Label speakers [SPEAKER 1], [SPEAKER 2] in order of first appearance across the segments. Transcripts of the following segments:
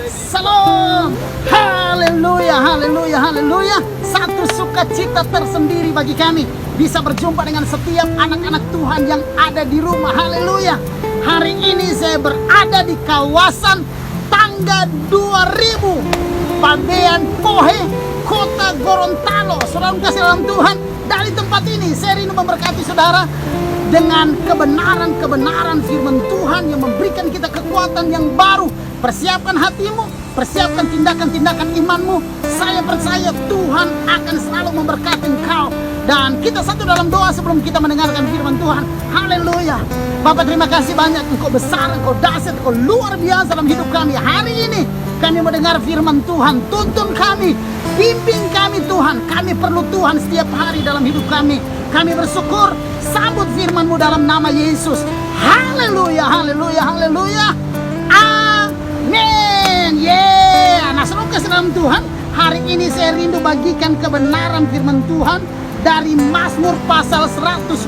[SPEAKER 1] Salam. Haleluya, haleluya, haleluya. Satu sukacita tersendiri bagi kami bisa berjumpa dengan setiap anak-anak Tuhan yang ada di rumah. Haleluya. Hari ini saya berada di kawasan Tangga 2000, Pabean Pohe, Kota Gorontalo. Saudara kasih dalam Tuhan, dari tempat ini saya rindu memberkati saudara dengan kebenaran firman Tuhan yang memberikan kita kekuatan yang baru. Persiapkan hatimu, persiapkan tindakan-tindakan imanmu. Saya percaya Tuhan akan selalu memberkati engkau. Dan kita satu dalam doa sebelum kita mendengarkan firman Tuhan. Haleluya. Bapak, terima kasih banyak. Engkau besar, engkau dahsyat, engkau luar biasa dalam hidup kami. Hari ini kami mendengar firman Tuhan. Tuntun kami, bimbing kami Tuhan. Kami perlu Tuhan setiap hari dalam hidup kami. Kami bersyukur, sambut firman-Mu dalam nama Yesus. Haleluya, haleluya, haleluya. Amin. Nah, saudara kasih dalam Tuhan, hari ini saya rindu bagikan kebenaran firman Tuhan dari Mazmur pasal 126.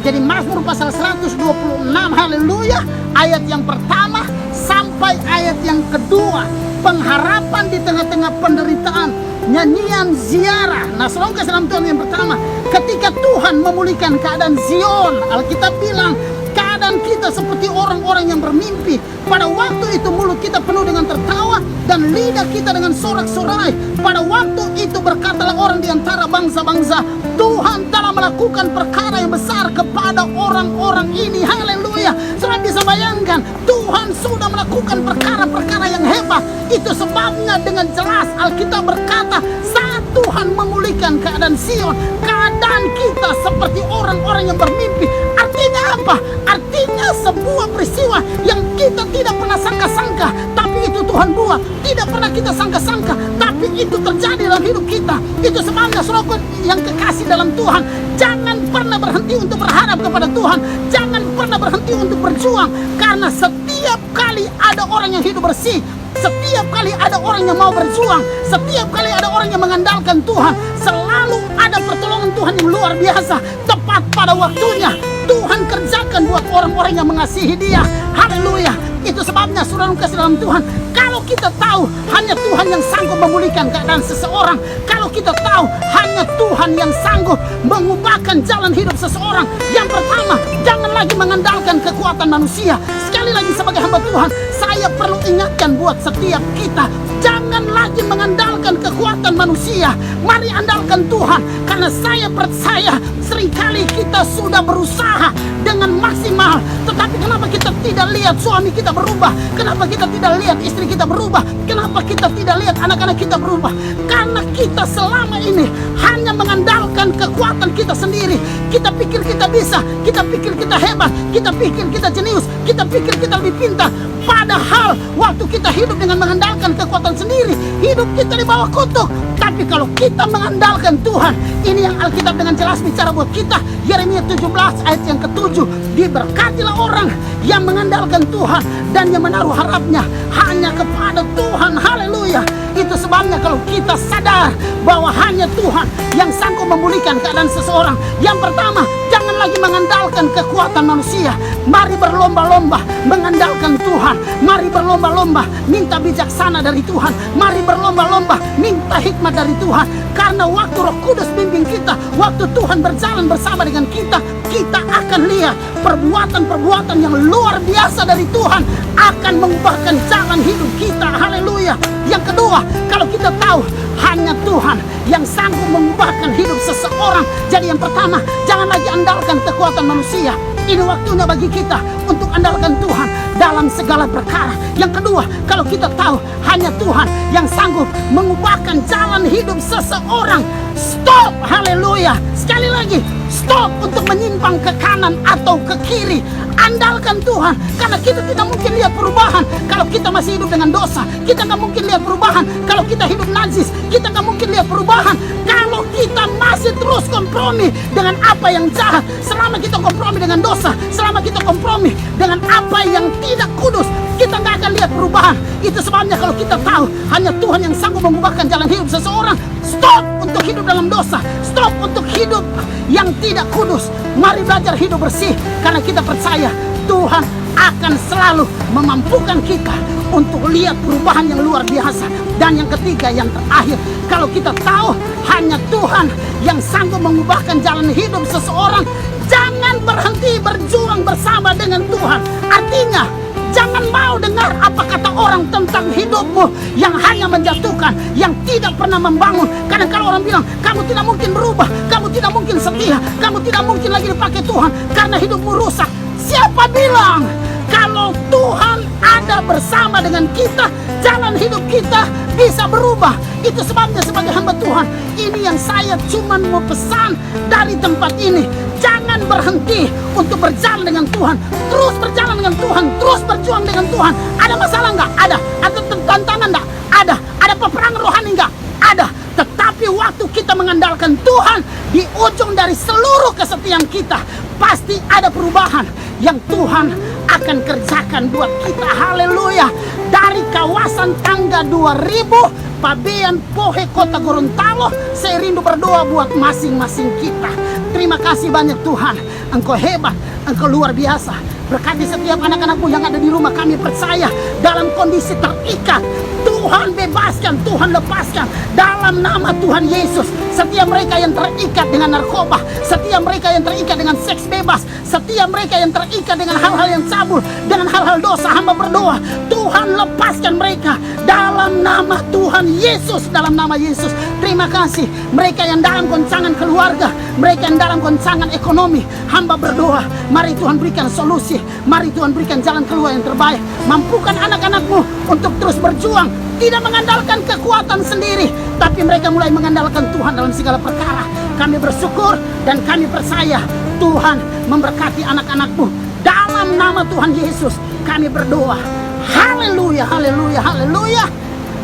[SPEAKER 1] Jadi Mazmur pasal 126, haleluya, ayat yang pertama sampai ayat yang kedua. Pengharapan di tengah-tengah penderitaan, nyanyian ziarah. Nah, saudara kasih dalam Tuhan, yang pertama, ketika Tuhan memulihkan keadaan Zion, Alkitab bilang keadaan kita seperti orang-orang yang bermimpi. Pada waktu itu mulut kita penuh dengan tertawa dan lidah kita dengan sorak-sorai. Pada waktu itu berkatalah orang di antara bangsa-bangsa, Tuhan telah melakukan perkara yang besar kepada orang-orang ini. Haleluya. Saudara bisa bayangkan, Tuhan sudah melakukan perkara-perkara yang hebat. Itu sebabnya dengan jelas Alkitab berkata, saat Tuhan memulihkan keadaan Sion, keadaan kita seperti orang-orang yang bermimpi. Artinya apa? Artinya sebuah peristiwa yang kita tidak pernah sangka-sangka, tapi itu Tuhan buat. Tidak pernah kita sangka-sangka, tapi itu terjadi dalam hidup kita. Itu sebabnya saudara yang kekasih dalam Tuhan, jangan pernah berhenti untuk berharap kepada Tuhan. Jangan pernah berhenti untuk berjuang, karena setiap kali ada orang yang hidup bersih, setiap kali ada orang yang mau berjuang, setiap kali ada orang yang mengandalkan Tuhan, selalu ada pertolongan Tuhan yang luar biasa. Tepat pada waktunya Tuhan kerjakan buat orang-orang yang mengasihi Dia. Haleluya. Itu sebabnya saudara kasih dalam Tuhan, kalau kita tahu hanya Tuhan yang sanggup memulihkan keadaan seseorang, kalau kita tahu hanya Tuhan yang sanggup mengubahkan jalan hidup seseorang, yang pertama, jangan lagi mengandalkan kekuatan manusia. Sekali lagi sebagai hamba Tuhan, saya perlu ingatkan buat setiap kita, jangan lagi mengandalkan kekuatan manusia. Mari andalkan Tuhan, karena saya percaya seringkali kita sudah berusaha dengan maksimal, tetapi kenapa kita tidak lihat suami kita berubah? Kenapa kita tidak lihat istri kita berubah? Kenapa kita tidak lihat anak-anak kita berubah? Karena kita selama ini hanya mengandalkan kekuatan kita sendiri. Kita pikir kita bisa, kita pikir kita hebat, kita pikir kita jenius, kita pikir kita lebih pintar. Padahal waktu kita hidup dengan mengandalkan kekuatan sendiri, hidup kita di bawah kutuk. Tapi kalau kita mengandalkan Tuhan, ini yang Alkitab dengan jelas bicara buat kita. Yeremia 17 ayat yang ke-7, diberkatilah orang yang mengandalkan Tuhan dan yang menaruh harapnya hanya kepada Tuhan. Haleluya. Itu sebabnya kalau kita sadar bahwa hanya Tuhan yang sanggup memulihkan keadaan seseorang, yang pertama, jangan lagi mengandalkan kekuatan manusia. Mari berlomba-lomba mengandalkan Tuhan. Mari berlomba-lomba minta bijaksana dari Tuhan. Mari berlomba-lomba minta hikmat dari Tuhan. Karena waktu Roh Kudus bimbing kita, waktu Tuhan berjalan bersama dengan kita, kita akan lihat perbuatan-perbuatan yang luar biasa dari Tuhan akan mengubahkan jalan hidup kita. Haleluya. Yang kedua, kalau kita tahu hanya Tuhan yang sanggup mengubahkan hidup seseorang, jadi yang pertama, jangan lagi andalkan kekuatan manusia. Ini waktunya bagi kita untuk andalkan Tuhan dalam segala perkara. Yang kedua, kalau kita tahu hanya Tuhan yang sanggup mengubahkan jalan hidup seseorang, stop. Haleluya. Sekali lagi, stop untuk menyimpang ke kanan atau ke kiri. Andalkan Tuhan, karena kita tidak mungkin lihat perubahan kalau kita masih hidup dengan dosa. Kita nggak mungkin lihat perubahan kalau kita hidup najis. Kita nggak mungkin lihat perubahan kalau kita masih terus kompromi dengan apa yang jahat. Selama kita kompromi dengan dosa, selama kita kompromi dengan apa yang tidak kudus, kita nggak akan lihat perubahan. Itu sebabnya kalau kita tahu hanya Tuhan yang sanggup mengubahkan jalan hidup seseorang, stop untuk hidup dalam dosa, stop untuk hidup yang tidak kudus. Mari belajar hidup bersih, karena kita percaya Tuhan akan selalu memampukan kita untuk lihat perubahan yang luar biasa. Dan yang ketiga, yang terakhir, kalau kita tahu hanya Tuhan yang sanggup mengubahkan jalan hidup seseorang, jangan berhenti berjuang bersama dengan Tuhan. Artinya, jangan mau dengar apa kata orang tentang hidupmu yang hanya menjatuhkan, yang tidak pernah membangun. Karena kalau orang bilang, kamu tidak mungkin berubah, kamu tidak mungkin setia, kamu tidak mungkin lagi dipakai Tuhan karena hidupmu rusak. Siapa bilang kalau Tuhan ada bersama dengan kita, jalan hidup kita bisa berubah? Itu sebabnya sebagai hamba Tuhan, ini yang saya cuma mau pesan dari tempat ini. Jangan berhenti untuk berjalan dengan Tuhan. Terus berjalan dengan Tuhan, terus berjuang dengan Tuhan. Ada masalah nggak? Ada. Ada tantangan nggak? Ada. Ada peperangan rohani nggak? Ada. Tetapi waktu kita mengandalkan Tuhan, di ujung dari seluruh kesetiaan kita, pasti ada perubahan yang Tuhan akan kerjakan buat kita. Haleluya. Dari kawasan Tangga 2000 Pabean Pohe Kota Gorontalo, saya rindu berdoa buat masing-masing kita. Terima kasih banyak Tuhan, Engkau hebat, Engkau luar biasa. Berkati setiap anak-anakmu yang ada di rumah. Kami percaya dalam kondisi terikat, Tuhan bebaskan, Tuhan lepaskan dalam nama Tuhan Yesus. Setiap mereka yang terikat dengan narkoba, setiap mereka yang terikat dengan seks bebas, setiap mereka yang terikat dengan hal-hal yang cabul, dengan hal-hal dosa, hamba berdoa, Tuhan lepaskan mereka dalam nama Tuhan Yesus, dalam nama Yesus. Terima kasih. Mereka yang dalam goncangan keluarga, mereka yang dalam goncangan ekonomi, hamba berdoa, mari Tuhan berikan solusi, mari Tuhan berikan jalan keluar yang terbaik. Mampukan anak-anakmu untuk terus berjuang, tidak mengandalkan kekuatan sendiri, tapi mereka mulai mengandalkan Tuhan dalam segala perkara. Kami bersyukur dan kami percaya Tuhan memberkati anak-anakmu. Dalam nama Tuhan Yesus kami berdoa. Haleluya, haleluya, haleluya.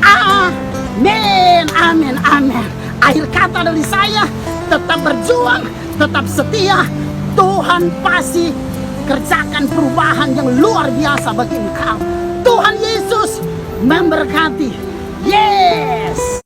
[SPEAKER 1] Amin, amin, amin. Akhir kata dari saya, tetap berjuang, tetap setia. Tuhan pasti kerjakan perubahan yang luar biasa bagi engkau. Tuhan Yesus memberkati. Yes.